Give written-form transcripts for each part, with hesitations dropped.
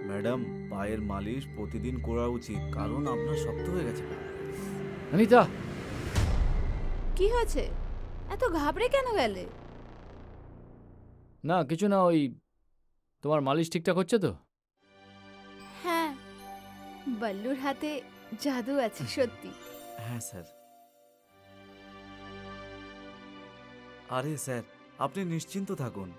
Madam, পায়ের মালিশ প্রতিদিন করা উচিত, কারণ আপনার শক্ত হয়ে গেছে। অনিতা, কি হয়েছে? এত ঘাবড়ে কেন গেলে? না কিছু না, ওই তোমার মালিশ ঠিকঠাক হচ্ছে তো? হ্যাঁ, বল্লুর হাতে জাদু আছে সত্যি। হ্যাঁ স্যার। আরে স্যার, আপনি নিশ্চিন্ত থাকুন।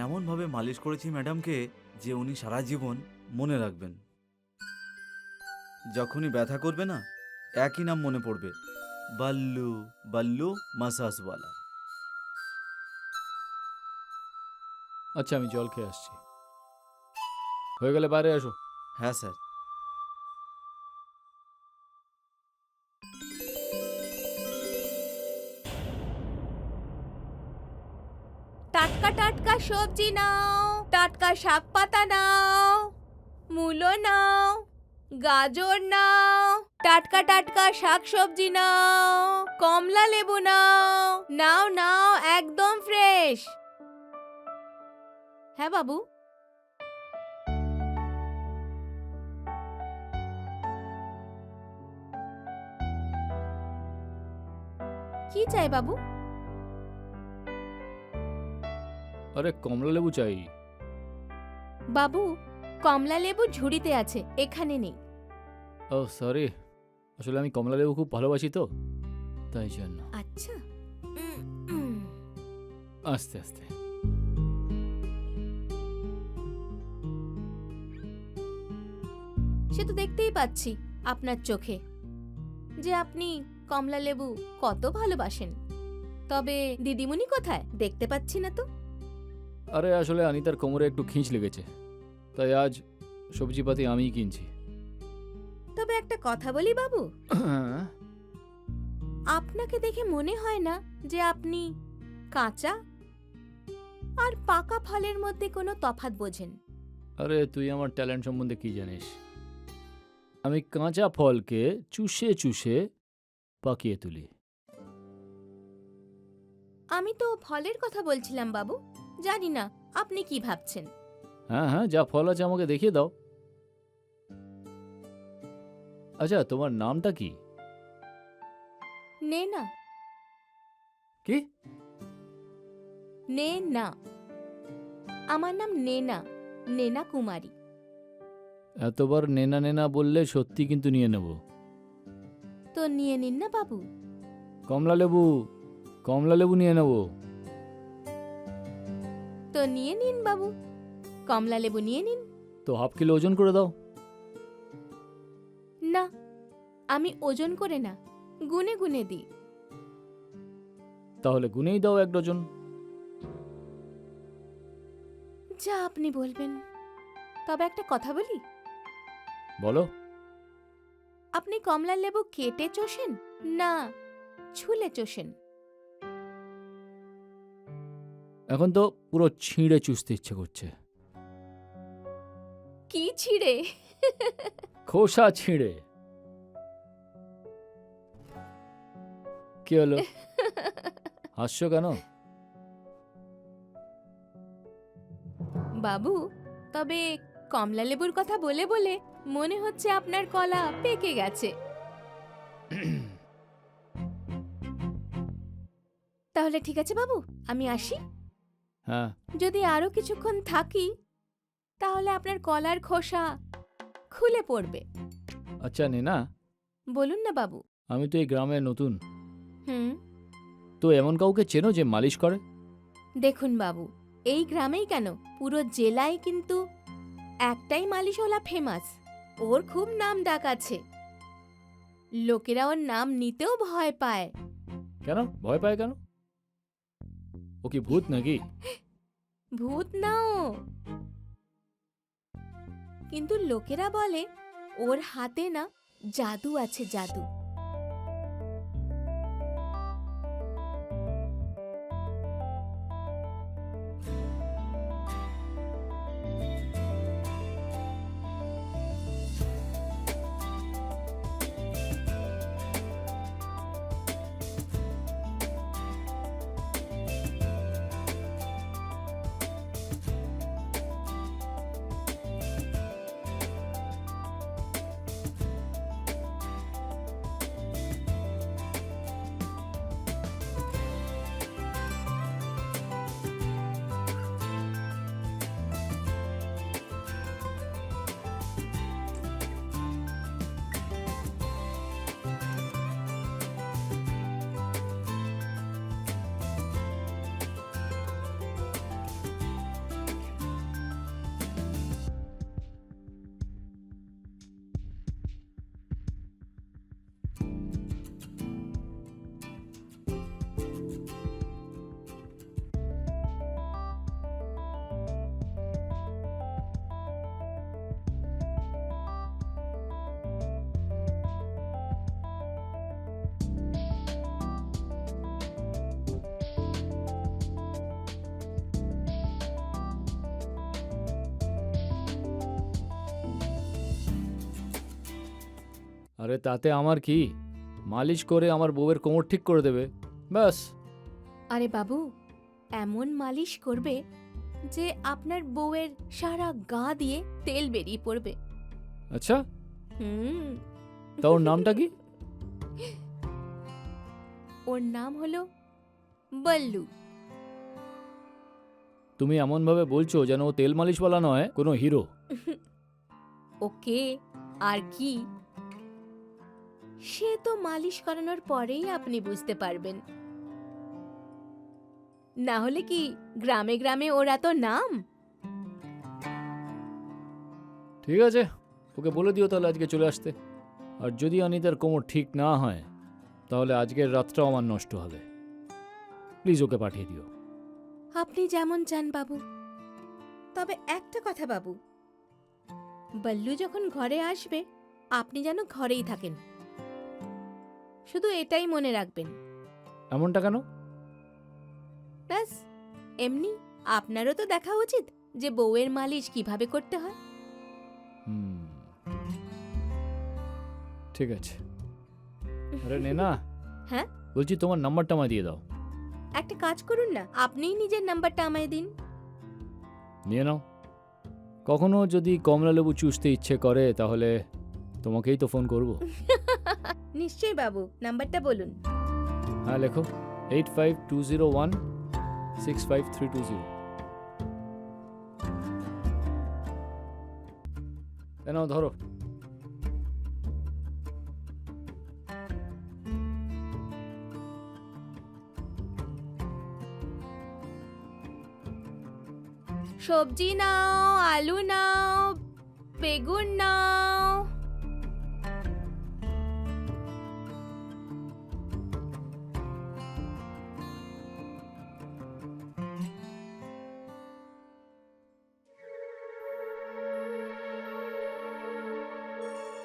এমনভাবে মালিশ করেছি ম্যাডামকে যে উনি সারা জীবন মনে রাখবেন। যখনই ব্যথা করবে না, একই নাম মনে পড়বে, বাল্লু, বাল্লু মাসাজওয়ালা। আচ্ছা, আমি জল খেয়ে আসছি। হয়ে গেলে বাইরে আসো। হ্যাঁ স্যার। টাটকা টাটকা সবজি নাও, টাটকা শাক পাতা নাও, মূলো নাও, গাজর নাও, টাটকা টাটকা শাক সবজি নাও, কমলা লেবু নাও, নাও নাও, একদম ফ্রেশ। হ্যাঁ বাবু। কি চাই বাবু? আরে কমলা লেবু চাই। বাবু, কমলা লেবু ঝুড়িতে আছে, এখানে নেই। ও সরি, আসলে আমি কমলা লেবু খুব ভালোবাসি তো, তাই জন্য। আচ্ছা। আস্তে আস্তে। সে তো দেখতেই পাচ্ছি আপনার চোখে যে আপনি কমলা লেবু কত ভালোবাসেন। তবে দিদিমণি কোথায়? দেখতে পাচ্ছি না তো। আরে আসলে অনিতার কোমরে একটু খিঁচ লেগেছে, তাই আজ সবজিপাতি আমিই কিনছি। তবে একটা কথা বলি বাবু, হ্যাঁ? আপনাকে দেখে মনে হয় না যে আপনি কাঁচা আর পাকা ফলের মধ্যে কোনো তফাৎ বোঝেন। আরে তুই আমার ট্যালেন্ট সম্বন্ধে কি জানিস? আমি কাঁচা ফলকে চুষে চুষে পাকিয়ে তুলি। আমি তো ফলের কথা বলছিলাম বাবু, জানি না আপনি কি ভাবছেন। হ্যাঁ হ্যাঁ, যা ফল আছে আমাকে দেখিয়ে দাও। আচ্ছা, তোমার নামটা কি? নে না। কি? নে না, আমার নাম নেনা, নেনা কুমারী। এতবার নেনা নেনা বললে সত্যি কিন্তু নিয়ে নেব। তো নিয়ে নিন না বাবু। কমলা লেবু, কমলা লেবু নিয়ে নেব। তো নিয়ে নিন বাবু, কমলা লেবু নিয়ে নিন। তো হাফ কিলো ওজন করে দাও। না, আমি ওজন করে না, গুনে গুনে দিই। তাহলে গুনেই দাও 1 ডজন। যা আপনি বলবেন। তবে একটা কথা বলি, বলো। আপনি কমলা লেবু কেটে চোষেন না ছুলে চোষেন? এখন তো পুরো ছিঁড়ে চুষতে ইচ্ছে করছে। কি ছিঁড়ে? খোসা ছিঁড়ে। কি হলো, হাসছো কেন? বাবু, তবে কমলা লেবুর কথা বলে বলে মনে হচ্ছে আপনার কলা পেকে গেছে। তাহলে ঠিক আছে বাবু, আমি আসি। হ্যাঁ। যদি আরো কিছুক্ষণ থাকি তাহলে আপনার কলার খোসা খুলে পড়বে। আচ্ছা নেনা, বলুন না বাবু। আমি তো এই গ্রামে নতুন, হুম। তো এমন কাউকে চেনো যে মালিশ করে? দেখুন বাবু, এই গ্রামেই কেন, পুরো জেলায় কিন্তু একটাই মালিশওয়ালা ফেমাস। ওর খুব নাম ডাক আছে, লোকেরা ওর নাম নিতেও ভয় পায়। কেন ভয় পায় কেন? ও কি ভূত নাকি? ভূত নাও, কিন্তু লোকেরা বলে ওর হাতে না জাদু আছে, জাদু। আরে তাতে আমার কি, মালিশ করে আমার বউয়ের কোমর ঠিক করে দেবে, ব্যাস। আরে বাবু, এমন মালিশ করবে যে আপনার বউয়ের সারা গা দিয়ে তেল বেরিয়ে পড়বে। আচ্ছা, হুম। তা ওর নামটা কি? ওর নাম হলো বল্লু। তুমি এমনভাবে বলছো যেন ও তেল মালিশওয়ালা নয়, কোনো হিরো। ওকে, আর কি, সে তো মালিশ করানোর পরেই আপনি বুঝতে পারবেন। না হলে কি গ্রামে গ্রামে ওরা তো নাম। ঠিক আছে, ওকে বলে দিও তাহলে আজকে চলে আসতে। আর যদি অনিতার কোমর ঠিক না হয় তাহলে আজকের রাতটাও আমার নষ্ট হবে। প্লিজ ওকে পাঠিয়ে দিও। আপনি যেমন চান বাবু। তবে একটা কথা বাবু, বল্লু যখন ঘরে আসবে আপনি যেন ঘরেই থাকেন, শুধু এটাই মনে রাখবেন। এমনটা কেন? ব্যাস, এমনি আপনারও তো দেখা উচিত যে বউয়ের মালিশ কিভাবে করতে হয়। হুম, ঠিক আছে। আরে নেনা, হ্যাঁ? বলছি তোমার নাম্বারটা আমায় দিয়ে দাও। একটা কাজ করুন না, আপনিই নিজের নাম্বারটা আমায় দিন। নিয়ে নাও। কখনো যদি কমলা লেবু চুষতে ইচ্ছে করে তাহলে তোমাকেই তো ফোন করব। নিশ্চয়ই বাবু, নাম্বারটা বলুন। হ্যাঁ লেখো, 8520165320। নাও ধরো। সবজি নাও, আলু নাও, বেগুন নাও।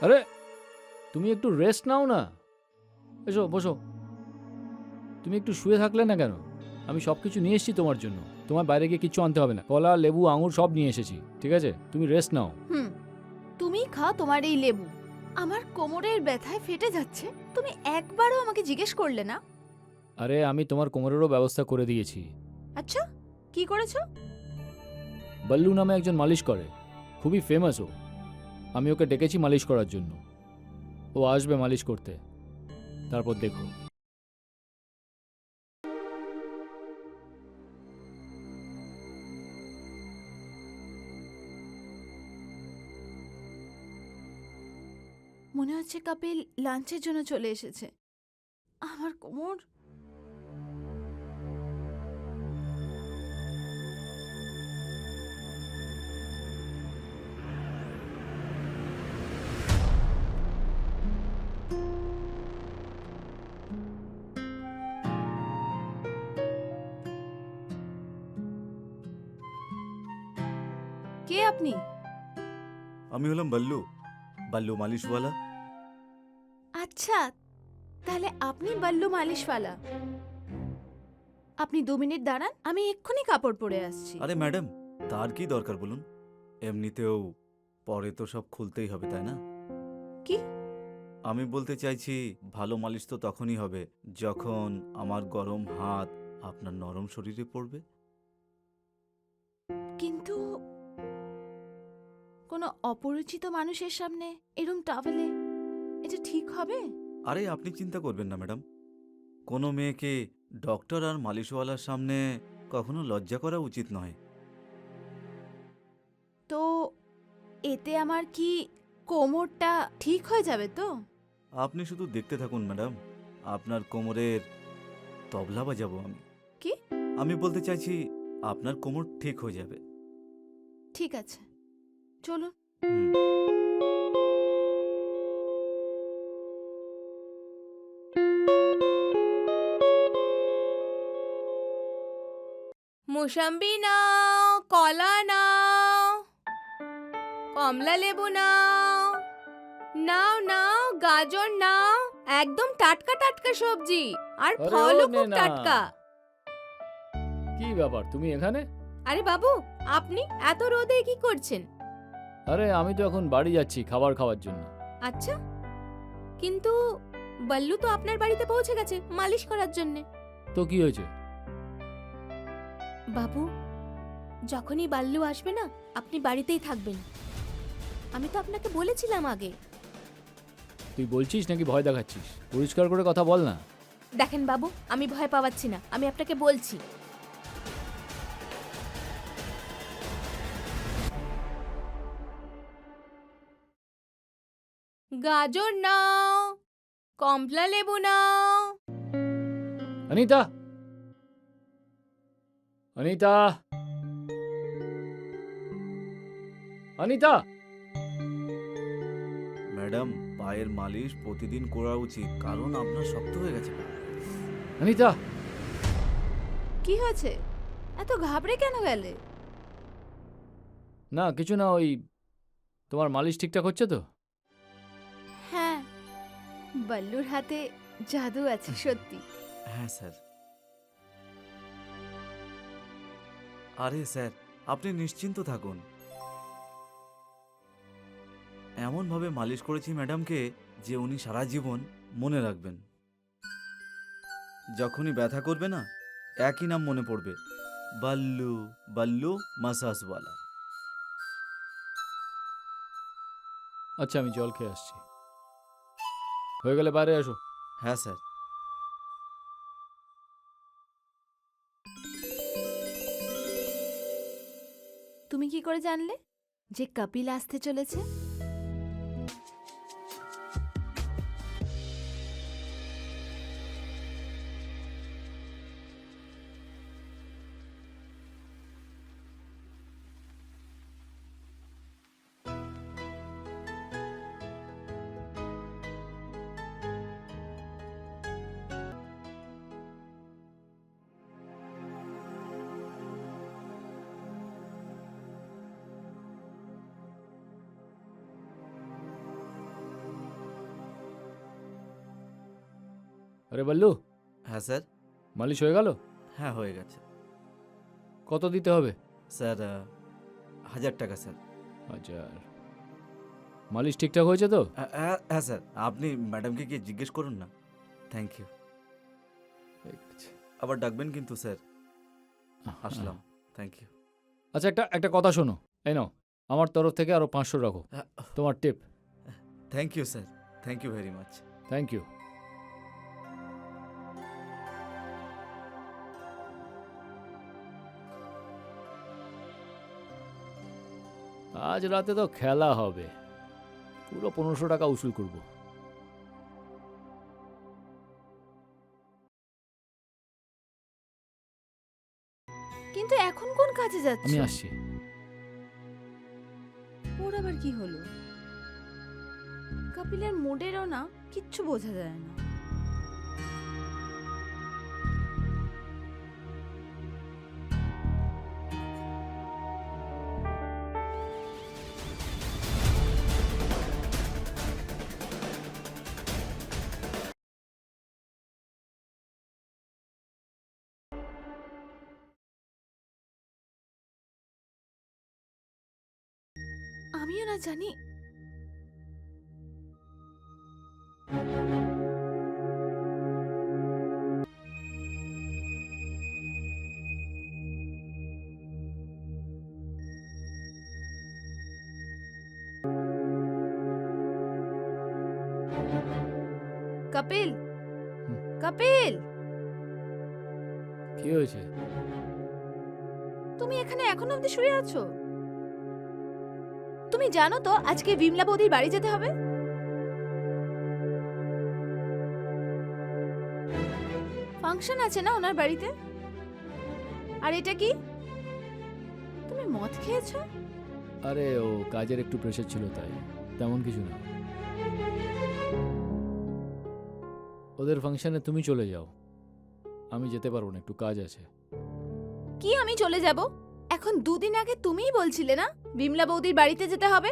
আরে তুমি একটু রেস্ট নাও না, এসো বসো। তুমি একটু শুয়ে থাকলে না কেন? আমি সব কিছু নিয়ে এসেছি তোমার জন্য, তোমার বাইরে গিয়ে কিছু আনতে হবে না। কলা, লেবু, আঙুর সব নিয়ে এসেছি, ঠিক আছে? তুমি রেস্ট নাও। তুমি খাও তোমার এই লেবু। আমার কোমরের ব্যথায় ফেটে যাচ্ছে, তুমি একবারও আমাকে জিজ্ঞেস করলে না। আরে আমি তোমার কোমরেরও ব্যবস্থা করে দিয়েছি। আচ্ছা, কি করেছো? বল্লু নামে একজন মালিশ করে, খুবই ফেমাস ও। আমি ওকে ডেকেছি মালিশ করার জন্য। ও আসবে মালিশ করতে, তারপর দেখো। মনে হচ্ছে কাপিল লাঞ্চের জন্য চলে এসেছে। আমার কোমর। কে আপনি? আমি হলাম বল্লু, বল্লু মালিশওয়ালা। আচ্ছা, তাহলে আপনি বল্লু মালিশওয়ালা। আপনি 2 মিনিট দাঁড়ান, আমি এক্ষুনি কাপড় পরে আসছি। আরে ম্যাডাম, তার কি দরকার বলুন? এমনিতেও পরে তো সব খুলতেই হবে, তাই না? কি? আমি বলতে চাইছি, ভালো মালিশ তো তখনই হবে যখন আমার গরম হাত আপনার নরম শরীরে পড়বে। কিন্তু কোনো অপরিচিত মানুষের সামনে এরম টাওয়েলে এটা ঠিক হবে? আরে আপনি চিন্তা করবেন না ম্যাডাম, কোনো মেয়েকে ডক্টর আর মালিশওয়ালার সামনে কখনো লজ্জা করা উচিত নয়। তো এতে আমার কি কোমরটা ঠিক হয়ে যাবে তো? আপনি শুধু দেখতে থাকুন ম্যাডাম, আপনার কোমরের তবলা বাজাবো আমি। কি? আমি বলতে চাইছি আপনার কোমর ঠিক হয়ে যাবে। ঠিক আছে, চলুন। হুম। মুসাম্বি নাও, কলা নাও, কমলা লেবু নাও, নাও নাও, গাজর নাও, একদম টাটকা টাটকা সবজি, আর আরে ফলও ও খুব নেনা। টাটকা। কি ব্যাপার, তুমি এখানে? আরে বাবু, আপনি এত রোদে কি করছেন? আরে আমি তো এখন বাড়ি যাচ্ছি খাবার খাওয়ার জন্য। আচ্ছা, কিন্তু বল্লু তো আপনার বাড়িতে পৌঁছে গেছে মালিশ করার জন্য। তো কি হয়েছে? বাবু, যখনই বাল্লু আসবে না আপনি বাড়িতেই থাকবেন। আমি তো আপনাকে বলেছিলাম আগে। তুই বলছিস নাকি ভয় দেখাচ্ছিস? পরিষ্কার করে কথা বল না। দেখেন বাবু, আমি ভয় পাওয়াচ্ছি না, আমি আপনাকে বলছি। গাজর নাও, কমলা লেবু নাও। অনিতা, অনিতা, অনিতা। ম্যাডাম, পায়ের মালিশ প্রতিদিন করা উচিত, কারণ আপনার শক্ত হয়ে গেছে পা। অনিতা, কি হয়েছে? এত ঘাবড়ে কেন গেলে? না কিছু না, ওই তোমার মালিশ ঠিকঠাক হচ্ছে তো? হ্যাঁ, বল্লুর হাতে জাদু আছে সত্যি। হ্যাঁ স্যার। আরে স্যার, আপনি নিশ্চিন্ত থাকুন। এমনভাবে মালিশ করেছি ম্যাডামকে যে উনি সারা জীবন মনে রাখবেন। যখনই ব্যথা করবে না, একই নাম মনে পড়বে, বাল্লু, বাল্লু মাসাজওয়ালা। আচ্ছা, আমি জল খেয়ে আসছি। হয়ে গেলে বাইরে আসো। হ্যাঁ স্যার। তুমি কি করে জানলে যে কপিল আসতে চলেছে? আরে বল্লু, হ্যাঁ স্যার। মালিশ হয়ে গেল? হ্যাঁ, হয়ে গেছে কত দিতে হবে? স্যার। 1000 টাকা স্যার। 1000। মালিশ ঠিকঠাক হয়েছে তো? হ্যাঁ স্যার, আপনি ম্যাডামকে গিয়ে জিজ্ঞেস করুন না। Thank you. ঠিক আছে। আবার ডাকবেন কিন্তু স্যার। আসলাম। Thank you. আচ্ছা, একটা একটা কথা শোনো। এই নাও, আমার তরফ থেকে আরো 500 রাখো, তোমার tip. Thank you sir, thank you very much. Thank you. আজ রাতে তো খেলা হবে, পুরো 1500 টাকা উসুল করব। কিন্তু এখন কোন কাজে যাচ্ছ? আমি আসছি। ওর আবার কি হলো? কপিলের মোডেরও না কিচ্ছু বোঝা যায় না। আমিও না জানি। কপিল, কপিল, কি হয়েছে? তুমি এখানে এখনো অবধি শুয়ে আছো? তুমি জানো তো আজকে বিমলা বৌদির বাড়ি যেতে হবে? ফাংশন আছে না ওনার বাড়িতে। আর এটা কি? তুমি মদ খেয়েছো? আরে ও কাজের একটু প্রেশার ছিল, তাই। তেমন কিছু না। ওদের ফাংশনে তুমি চলে যাও, আমি যেতে পারবো না, একটু কাজ আছে। কি আমি চলে যাব? এখন 2 দিন আগে তুমিই বলছিলে না বিমলা বৌদির বাড়িতে যেতে হবে?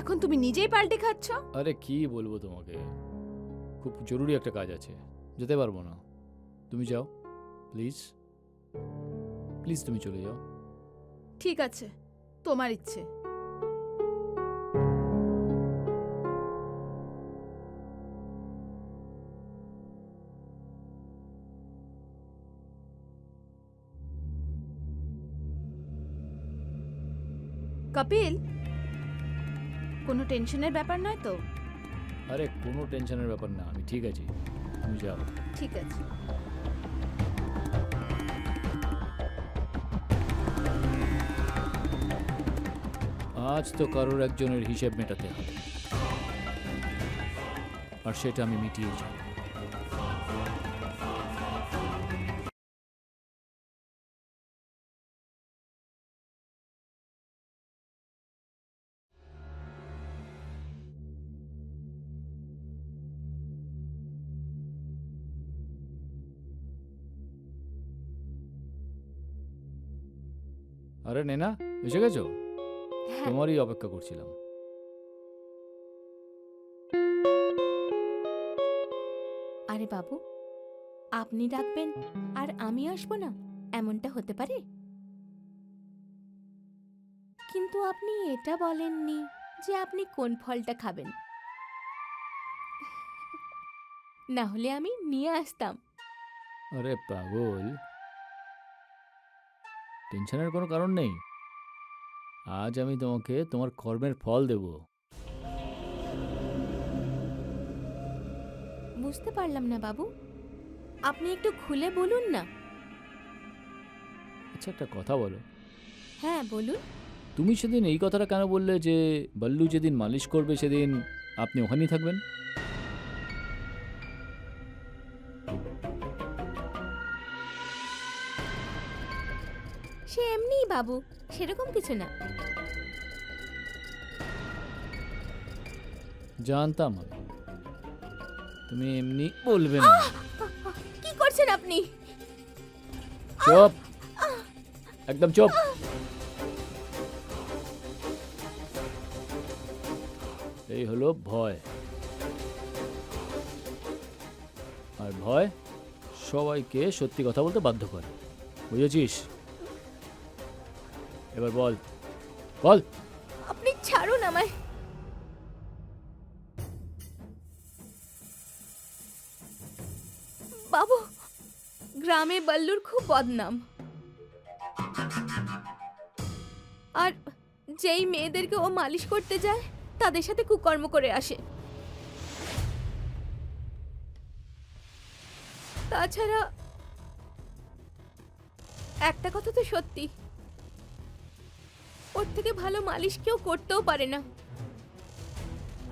এখন তুমি নিজেই পাল্টে খাচ্ছ। আরে কি বলবো তোমাকে, খুব জরুরি একটা কাজ আছে, যেতে পারবো না। তুমি যাও প্লিজ, প্লিজ তুমি চলে যাও। ঠিক আছে, তোমার ইচ্ছে। কপিল, কোনো টেনশনের ব্যাপার নয় তো? আরে কোনো টেনশনের ব্যাপার না, আমি ঠিক আছি, তুমি যাও। ঠিক আছে। আজ তো কারোর একজনের হিসেব মেটাতে হবে, আর সেটা আমি মিটিয়ে যাব। আরে নেনা, এসে গেছো? হ্যাঁ, তোমারই অপেক্ষা করছিলাম। আরে বাবু, আপনি ডাকবেন আর আমি আসবো না, এমনটা হতে পারে? কিন্তু আপনি এটা বলেননি যে আপনি কোন ফলটা খাবেন। না হলে আমি নিয়ে আসতাম। আরে পাগল, টেনশনের কোনো কারণ নেই। আজ আমি তোমাকে তোমার কর্মের ফল দেব। বুঝতে পারলাম না বাবু, আপনি একটু খুলে বলুন না। আচ্ছা, একটা কথা বলো, হ্যাঁ বলুন। তুমি সেদিন এই কথাটা কেন বললে যে বল্লু যেদিন মালিশ করবে সেদিন আপনি ওখানেই থাকবেন? সে এমনিই বাবু, সেরকম কিছু না। জানতাম আমি, তুমি এমনি বলবে না। কি করছেন আপনি? চুপ, একদম চুপ। এই হলো ভয়, আর ভয় সবাইকে সত্যি কথা বলতে বাধ্য করে, বুঝেছিস? এবার বল, বল। আপনি ছাড়ুন আমায়। বাবু, গ্রামে বল্লুর খুব বদনাম, আর যেই মেয়েদেরকে ও মালিশ করতে যায় তাদের সাথে কুকর্ম করে আসে। তাছাড়া একটা কথা তো সত্যি, ওর থেকে ভালো মালিশ কেউ করতেও পারে না।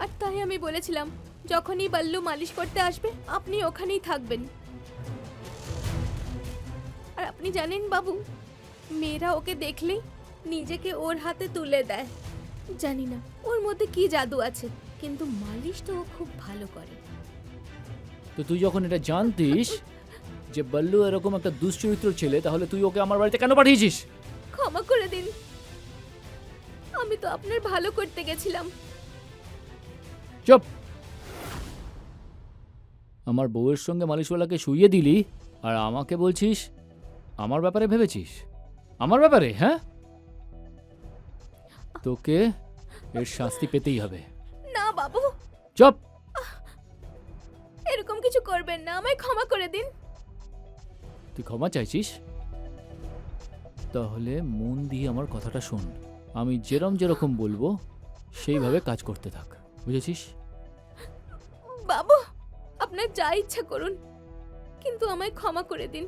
আর তাই আমি বলেছিলাম, যখনই বল্লু মালিশ করতে আসবে আপনি ওখানেই থাকবেন। আর আপনি জানেন বাবু, মেয়েরা ওকে দেখলেই নিজেকে ওর হাতে তুলে দেয়। জানি না ওর মধ্যে কি জাদু আছে, কিন্তু মালিশ তো ও খুব ভালো করে। তো তুই যখন এটা জানতিস যে বল্লু এরকম একটা দুশ্চরিত্র ছেলে, তাহলে তুই ওকে আমার বাড়িতে কেন পাঠিয়েছিস? ক্ষমা করে দিন, আমি তো আপনার ভালো করতে গেছিলাম। চুপ! আমার বউয়ের সঙ্গে মালিশওয়ালাকে শুইয়ে দিলি, আর আমাকে বলছিস আমার ব্যাপারে ভেবেছিস? আমার ব্যাপারে? হ্যাঁ, তোকে এর শাস্তি পেতেই হবে। না বাবু, চুপ! এরকম কিছু করবেন না, আমায় ক্ষমা করে দিন। তুই ক্ষমা চাইছিস? তাহলে মন দিয়ে আমার কথাটা শোন। আমি যেরকম বলবো সেইভাবে কাজ করতে থাক, বুঝেছিস? বাবু, আপনার যা ইচ্ছা করুন, কিন্তু আমায় ক্ষমা করে দিন।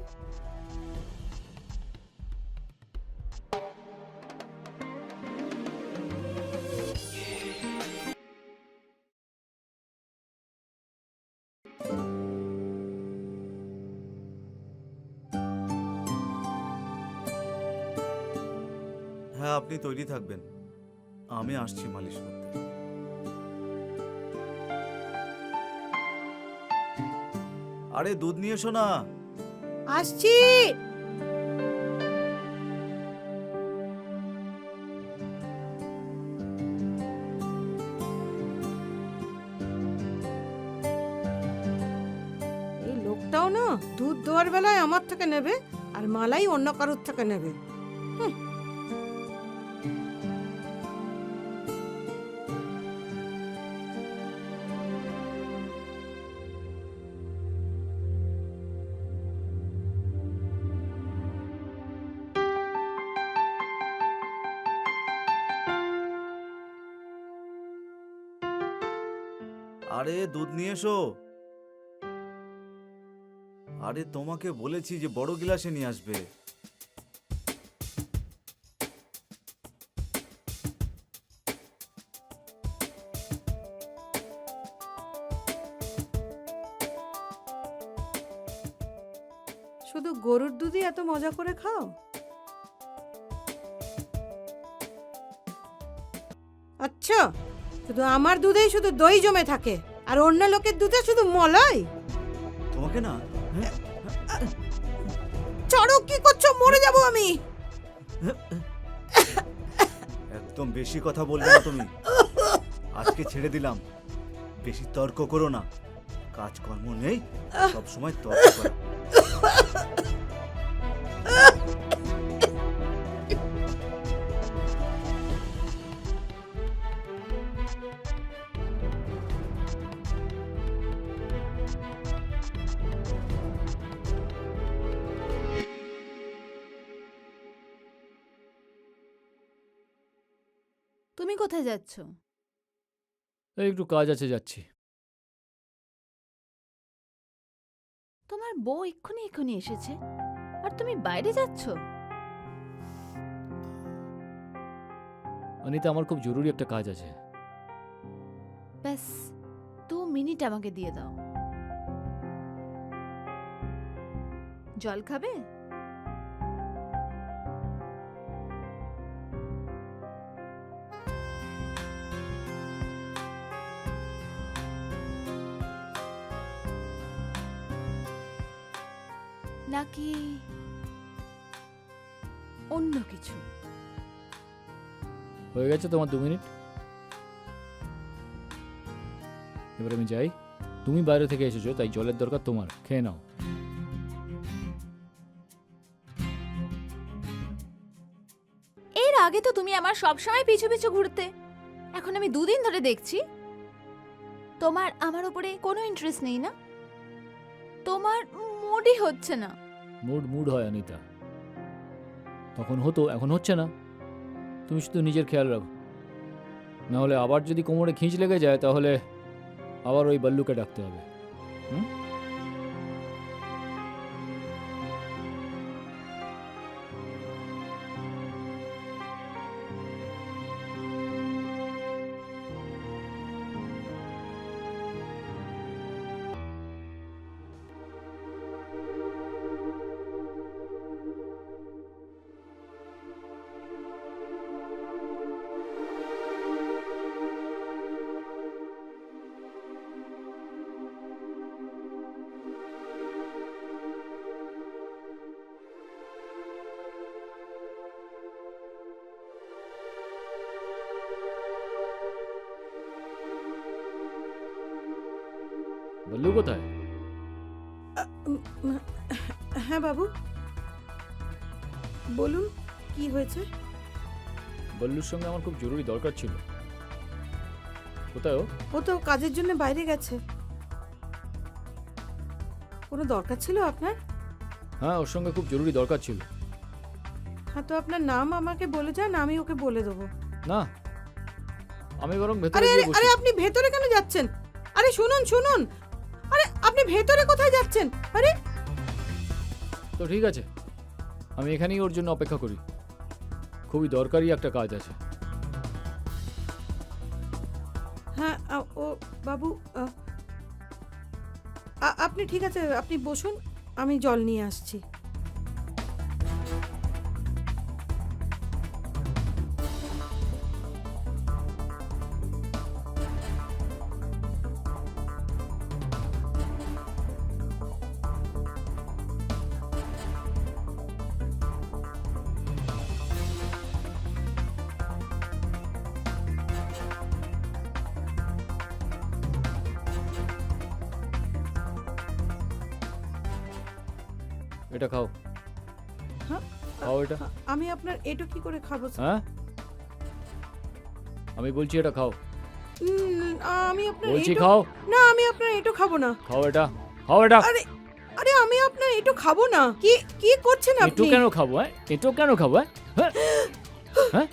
হ্যাঁ, আপনি তৈরি থাকবেন, আমি আসছি মালিশ করতে। আরে দুধ নিয়ে এসো না। আসছি। এই লোকটাও না দুধ দেওয়ার বেলায় আমার থেকে নেবে আর মালাই অন্য কারোর থেকে নেবে। আরে দুধ নিয়ে এসো। আরে তোমাকে বলেছি যে বড় গ্লাসে নিয়ে আসবে। শুধু গরুর দুধই এত মজা করে খাও? আচ্ছা, শুধু আমার দুধেই শুধু দই জমে থাকে আর অন্য লোকের দুধে শুধু মলাই? তোমাকে না ছাড়ো, কি করছো? মরে যাব আমি। একদম বেশি কথা বলবে না তুমি। আজকে ছেড়ে দিলাম, বেশি তর্ক করো না। কাজকর্ম নেই, সব সময় তর্ক করো। তুমি কোথায় যাচ্ছ? এই একটু কাজ আছে, যাচ্ছি। তোমার বউ এক্ষুনি এক্ষুনি এসেছে আর তুমি বাইরে যাচ্ছ? অনিতা, আমার খুব জরুরি একটা কাজ আছে। ব্যাস 2 মিনিট আমাকে দিয়ে দাও। জল খাবে? নাকি অন্য কিছু? হয়ে গেছে তোমার 2 মিনিট। এবার আমি যাই। তুমি বাইরে থেকে এসেছো, তাই জলের দরকার তোমার, খেয়ে নাও। এর আগে তো তুমি আমার সব সময় পিছু পিছু ঘুরতে, এখন আমি 2 দিন ধরে দেখছি তোমার আমার উপরে কোনো ইন্টারেস্ট নেই। না, তোমার মুডই হচ্ছে না। মুড হয় অনিতা, তখন হতো, এখন হচ্ছে না। তুমি শুধু নিজের খেয়াল রাখো, না হলে আবার যদি কোমরে খিঁচ লেগে যায় তাহলে আবার ওই বল্লুকে ডাকতে হবে। বল্লু কোথায়? হ্যাঁ বাবু, বলুন কি হয়েছে? বল্লুর সঙ্গে আমার খুব জরুরি দরকার ছিল। কোথায় ও? ও তো কাজের জন্য বাইরে গেছে। কোনো দরকার ছিল আপনার? হ্যাঁ, ওর সঙ্গে খুব জরুরি দরকার ছিল। হ্যাঁ, তো আপনার নাম আমাকে বলে যান, আমি ওকে বলে দেবো। না, আমি বরং ভেতরে আরে গিয়ে আরে বসি। আরে, আপনি ভেতরে কেন যাচ্ছেন? আরে শুনুন শুনুন, আরে আপনি ভেতরে কোথায় যাচ্ছেন? আরে তো ঠিক আছে, আমি এখানেই ওর জন্য অপেক্ষা করি। খুবই দরকারি একটা কাজ আছে। হ্যাঁ, ও বাবু, আপনি ঠিক আছে, আপনি বসুন, আমি জল নিয়ে আসছি। এটা খাও। হ্যাঁ? খাও এটা। আমি আপনার এটো কি করে খাবো স্যার? হ্যাঁ, আমি বলছি এটা খাও। আমি আপনার বলছি এটো, খাও। না আমি আপনার এটো খাবো না। খাও এটা, খাও এটা। আরে আরে, আমি আপনার এটো খাবো না। কি কি করছেন এটো আপনি? কেন খাবো? হ্যাঁ, এটো কেন খাবো? হ্যাঁ হ্যাঁ,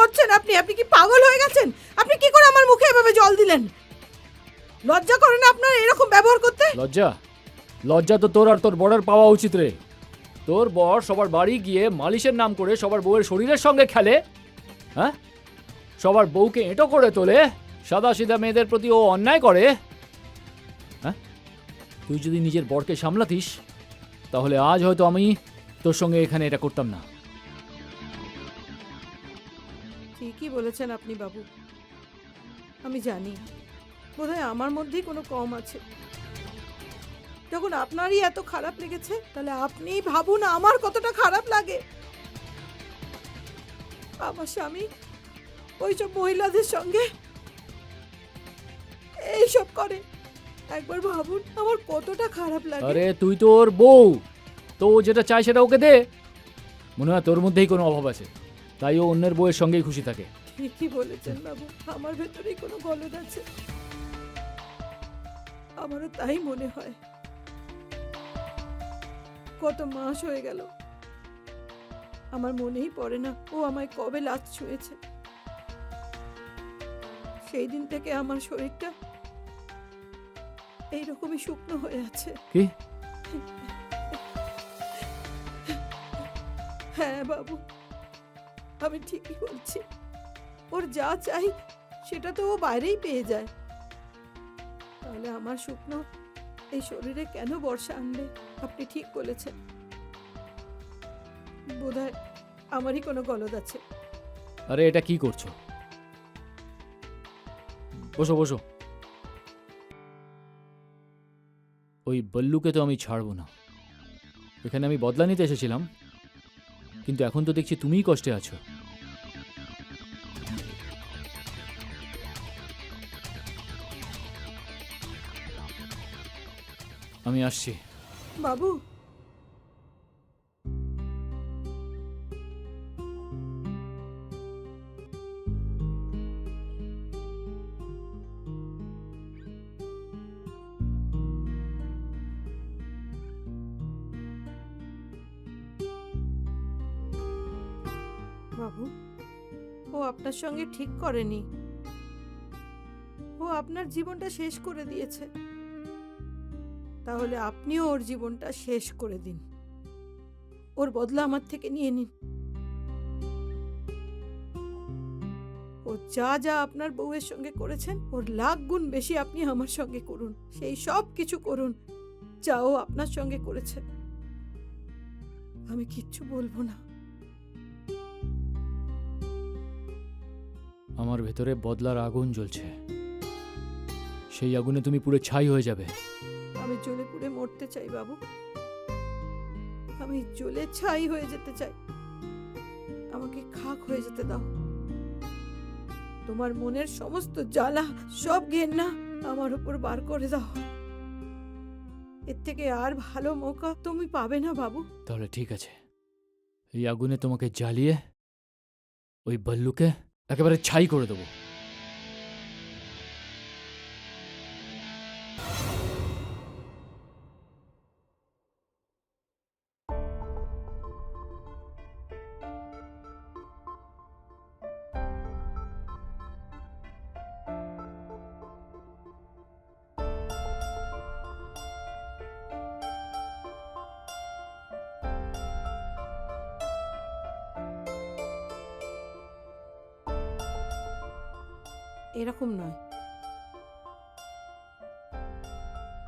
করছেন আপনি? আপনি কি পাগল হয়ে গেছেন? আপনি কি করে আমার মুখে এভাবে জল দিলেন? লজ্জা করে না আপনার এরকম ব্যবহার করতে? লজ্জা লজ্জা তো তোর আর তোর বরের পাওয়া উচিত রে। তোর বর সবার বাড়ি গিয়ে মালিশের নাম করে সবার বউয়ের শরীরের সঙ্গে খেলে, হ্যাঁ, সবার বউকে এঁটো করে তোলে, সাদা সিধা মেয়েদের প্রতি ও অন্যায় করে। হ্যাঁ, তুই যদি নিজের বরকে সামলাতিস তাহলে আজ হয়তো আমি তোর সঙ্গে এখানে এটা করতাম না। ঠিকই বলেছেন আপনি বাবু। আমি জানি বোধহয় আমার মধ্যেই কোনো কম আছে। যখন আপনারই এত খারাপ লেগেছে তাহলে আপনিই ভাবুন আমার কতটা খারাপ লাগে। আমার স্বামী ওইসব মহিলাদের সঙ্গে এইসব করে। একবার ভাবুন আমার কতটা খারাপ লাগে। আরে তুই তো ওর বউ, তো ও যেটা চায় সেটা ওকে দে। মনে হয় তোর মধ্যেই কোনো অভাব আছে, তাই ও অন্যের বউয়ের সঙ্গেই খুশি থাকে। ঠিকই বলেছেন বাবু, আমার ভেতরেই কোনো গলদ আছে। আমারও তাই মনে হয়। কত মাস হয়ে গেল আমার মনেই পড়ে না ও আমায় কবে লাত ছুঁয়েছে। সেই দিন থেকে আমার শরীরটা এইরকমই শুকনো হয়ে আছে। কি? হ্যাঁ বাবু, আমি ঠিকই বলছি। ওর যা চাই সেটা তো ও বাইরেই পেয়ে যায়। তাহলে আমার শুকনো এই শরীরে কেন বর্ষা আনবে? আপনি ঠিক বলেছেন। বোধহয় আমারই কোনো গলদ আছে। আরে এটা কি করছো? বসো বসো। ওই বল্লুকে তো আমি ছাড়বো না। এখানে আমি বদলা নিতে এসেছিলাম, কিন্তু এখন তো দেখছি তুমিই কষ্টে আছো। আমি আসছি। বাবু, বাবু, ও আপনার সঙ্গে ঠিক করেনি। ও আপনার জীবনটা শেষ করে দিয়েছে। তাহলে আপনিও ওর জীবনটা শেষ করে দিন। ওর বদলা আমার থেকে নিয়ে নিন। ও যা যা আপনার বউয়ের সঙ্গে করেছেন ওর লাখ গুণ বেশি আপনি আমার সঙ্গে করুন। সেই সব কিছু করুন যা ও আপনার সঙ্গে করেছে। আমি কিচ্ছু বলবো না। আমার ভেতরে বদলার আগুন জ্বলছে, সেই আগুনে তুমি পুরো ছাই হয়ে যাবে। আমি জ্বলে পুড়ে মরতে চাই বাবু। আমি জ্বলে ছাই হয়ে যেতে চাই। আমাকে খাক হয়ে যেতে দাও। তোমার মনের সমস্ত জ্বালা, সব ঘেন্না আমার উপর বার করে দাও। এর থেকে আর ভালো মৌকা তুমি পাবে না বাবু। তাহলে ঠিক আছে, এই আগুনে তোমাকে জ্বালিয়ে ওই বল্লুকে একেবারে ছাই করে দেবো। এরকম নয়।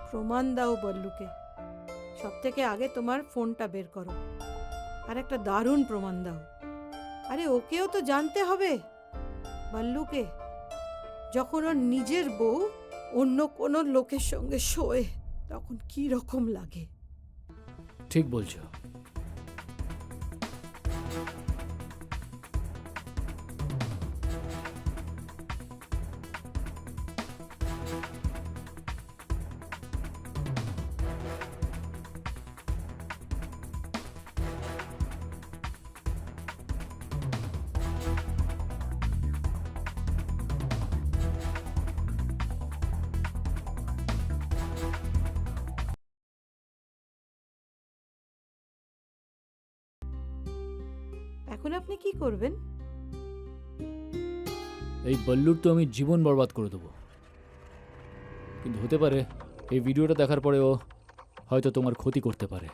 প্রমাণ দাও বল্লুকে। সব থেকে আগে তোমার ফোনটা বের করো আর একটা দারুণ প্রমাণ দাও। আরে ওকেও তো জানতে হবে বল্লুকে, যখন ওর নিজের বউ অন্য কোনো লোকের সঙ্গে শোয় তখন কি রকম লাগে। ঠিক বলছো। এখন আপনি কি করবেন? এই বল্লুর তো আমি জীবন বরবাদ করে দেবো, কিন্তু হতে পারে এই ভিডিওটা দেখার পরে ও হয়তো তোমার ক্ষতি করতে পারে।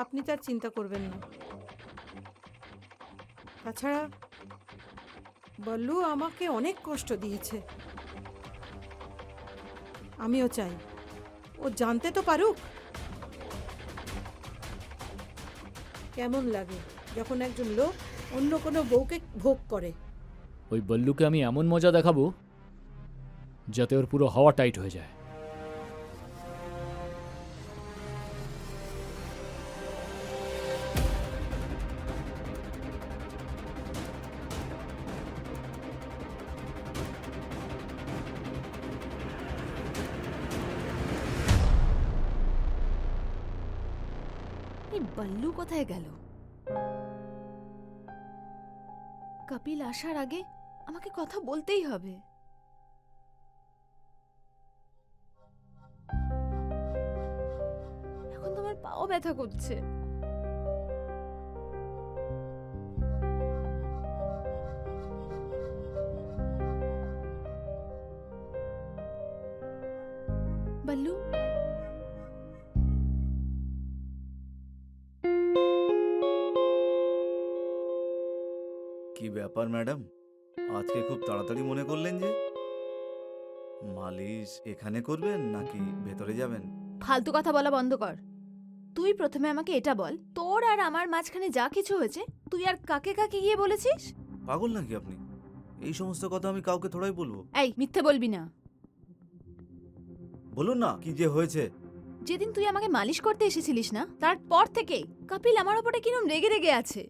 আপনি তার চিন্তা করবেন না। তাছাড়া বল্লু আমাকে অনেক কষ্ট দিয়েছে, আমিও চাই ও জানতে তো পারুক কেমন লাগে যখন একজন লোক অন্য কোনো বউকে ভোগ করে। ওই বল্লুকে আমি এমন মজা দেখাবো যাতে ওর পুরো হাওয়া টাইট হয়ে যায়। এই বল্লু কোথায় গেল? কপিল আসার আগে আমাকে কথা বলতেই হবে। এখন তো আমার পাও ব্যথা করছে। বল্লু, কি ব্যাপার ম্যাডাম, আজকে খুব তাড়াতাড়ি মনে করলেন যে? মালিশ এখানে করবেন নাকি ভেতরে যাবেন? ফালতু কথা বলা বন্ধ কর। তুই প্রথমে আমাকে এটা বল, তোর আর আমার মাঝখানে যা কিছু হয়েছে তুই আর কাকে কাকে গিয়ে বলেছিস? পাগল নাকি আপনি? এই সমস্ত কথা আমি কাউকে থোড়াই বলবো। এই মিথ্যে বলবি না। বলুন না কি যে হয়েছে। যেদিন তুই আমাকে মালিশ করতে এসেছিলিস না, তারপর থেকে কপিল আমার ওপরে কিরম রেগে রেগে আছে।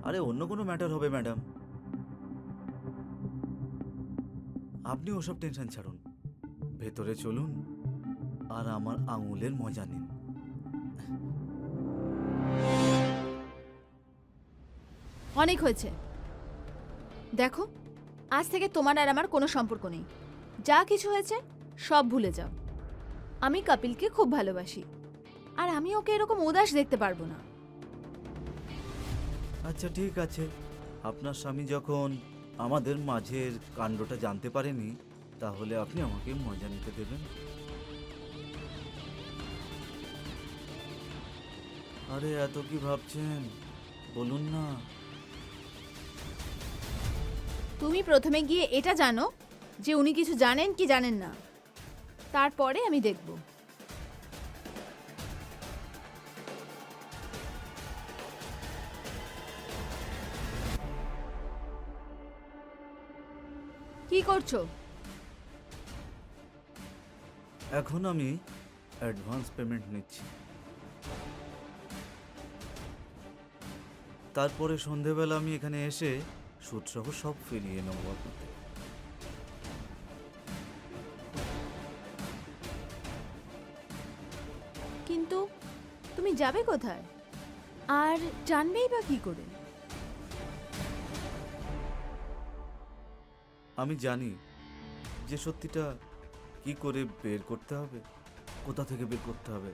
আরে অন্য কোনো ম্যাটার হবে ম্যাডাম, আপনি ওসব টেনশন ছাড়ুন, ভেতরে চলুন আর আমার আঙুলের মজা নিন। অনেক হয়েছে। দেখো, আজ থেকে তোমার আর আমার কোনো সম্পর্ক নেই। যা কিছু হয়েছে সব ভুলে যাও। আমি কপিলকে খুব ভালোবাসি, আর আমি ওকে এরকম উদাস দেখতে পারবো না। আচ্ছা ঠিক আছে, আপনার স্বামী যখন আমাদের মাঝের কাণ্ডটা জানতে পারেনি, তাহলে আপনি আমাকে মজা নিতে দেবেন। আরে এত কি ভাবছেন, বলুন না। তুমি প্রথমে গিয়ে এটা জানো যে উনি কিছু জানেন কি জানেন না, তারপরে আমি দেখব। কি করছো? এখন আমি অ্যাডভান্স পেমেন্ট নিচ্ছি, তারপরে সন্ধেবেলা আমি এখানে এসে সুদসহ সব ফিরিয়ে নেবো আপনাকে। কিন্তু তুমি যাবে কোথায়, আর জানবেই বা কি করে? আমি জানি যে সত্যিটা কি করে বের করতে হবে, কোথা থেকে বের করতে হবে।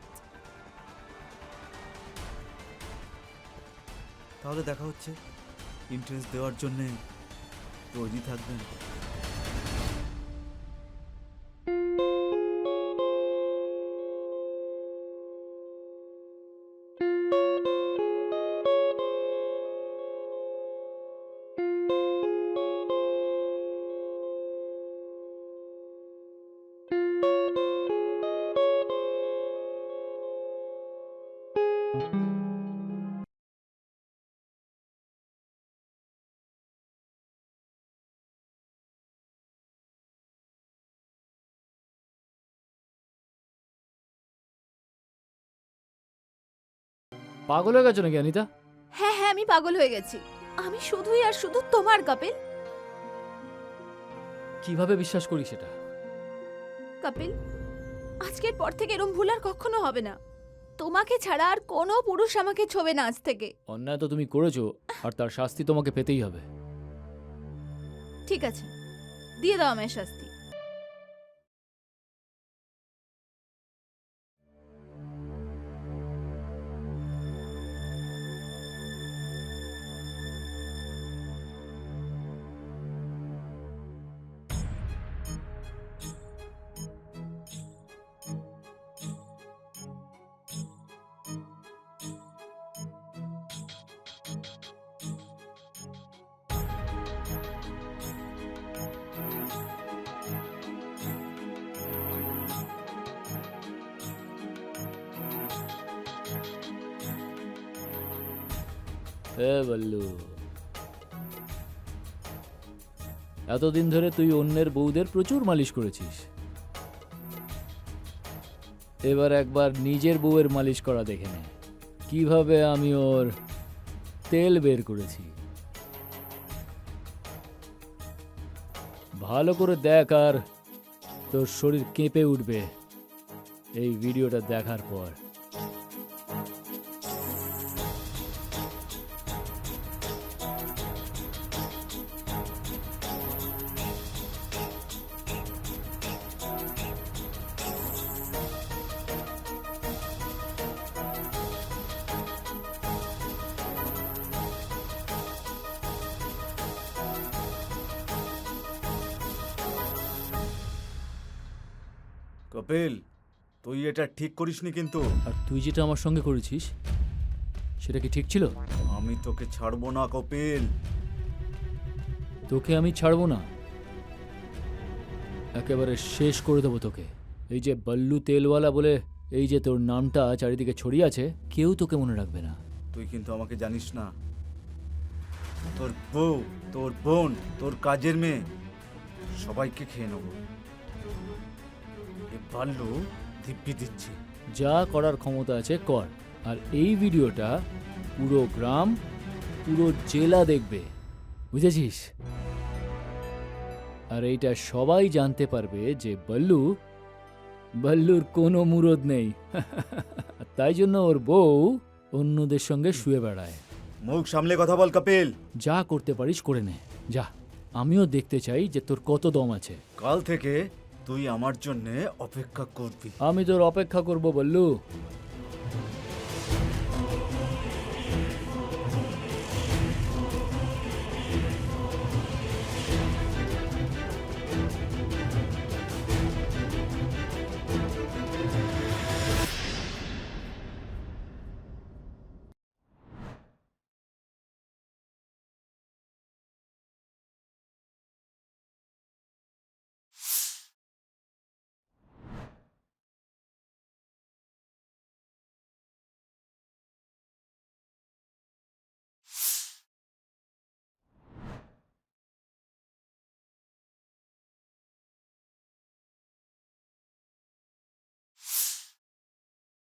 তাহলে দেখা হচ্ছে, ইন্টারেস্ট দেওয়ার জন্যে তৈরি থাকবেন। পাগল হয়ে গেছো নাকি অনিতা? হ্যাঁ হ্যাঁ, আমি পাগল হয়ে গেছি। আমি শুধুই আর শুধু তোমার কপিল। কিভাবে বিশ্বাস করি সেটা? কপিল, আজকের পর থেকে এরম ভুল আর কখনো হবে না। তোমাকে ছাড়া আর কোনো পুরুষ আমাকে ছোবে না আজ থেকে। অন্যায় তো তুমি করেছো, আর তার শাস্তি তোমাকে পেতেই হবে। ঠিক আছে, দিয়ে দাও আমায় শাস্তি। এ বল্লু, এতদিন ধরে তুই অন্যের বউদের প্রচুর মালিশ করেছিস, এবার একবার নিজের বউয়ের মালিশ করা দেখে নে কিভাবে আমি ওর তেল বের করেছি। ভালো করে দেখ, আর তোর শরীর কেঁপে উঠবে এই ভিডিওটা দেখার পর। কপিল, তুই এটা ঠিক করিসনি কিন্তু। আর তুই যেটা আমার সঙ্গে করেছিস সেটা কি ঠিক ছিল? আমি তোকে ছাড়বো না কপিল। তোকে আমি ছাড়বো না, একেবারে শেষ করে দেবো তোকে। এই যে বল্লু তেলওয়ালা বলে এই যে তোর নামটা চারিদিকে ছড়িয়ে আছে, কেউ তোকে মনে রাখবে না। তুই কিন্তু আমাকে জানিস না। তোর বউ, তোর বোন, তোর কাজের মেয়ে সবাইকে খেয়ে নেবো। এ বাল্লু দিব্যি দিচ্ছে। যা করার ক্ষমতা আছে কর, আর এই ভিডিওটা পুরো গ্রাম, পুরো জেলা দেখবে, বুঝেছিস? আর এইটা সবাই জানতে পারবে যে বল্লুর কোনো মুরদ নেই। তাই জন্য ওর বউ অন্যদের সঙ্গে শুয়ে বেড়ায়। মুখ সামলে কথা বল কপিল। যা করতে পারিস করে নে, যা। আমিও দেখতে চাই যে তোর কত দম আছে। কাল থেকে তুই আমার জন্য অপেক্ষা করবি। আমি তোর অপেক্ষা করব বল্লু।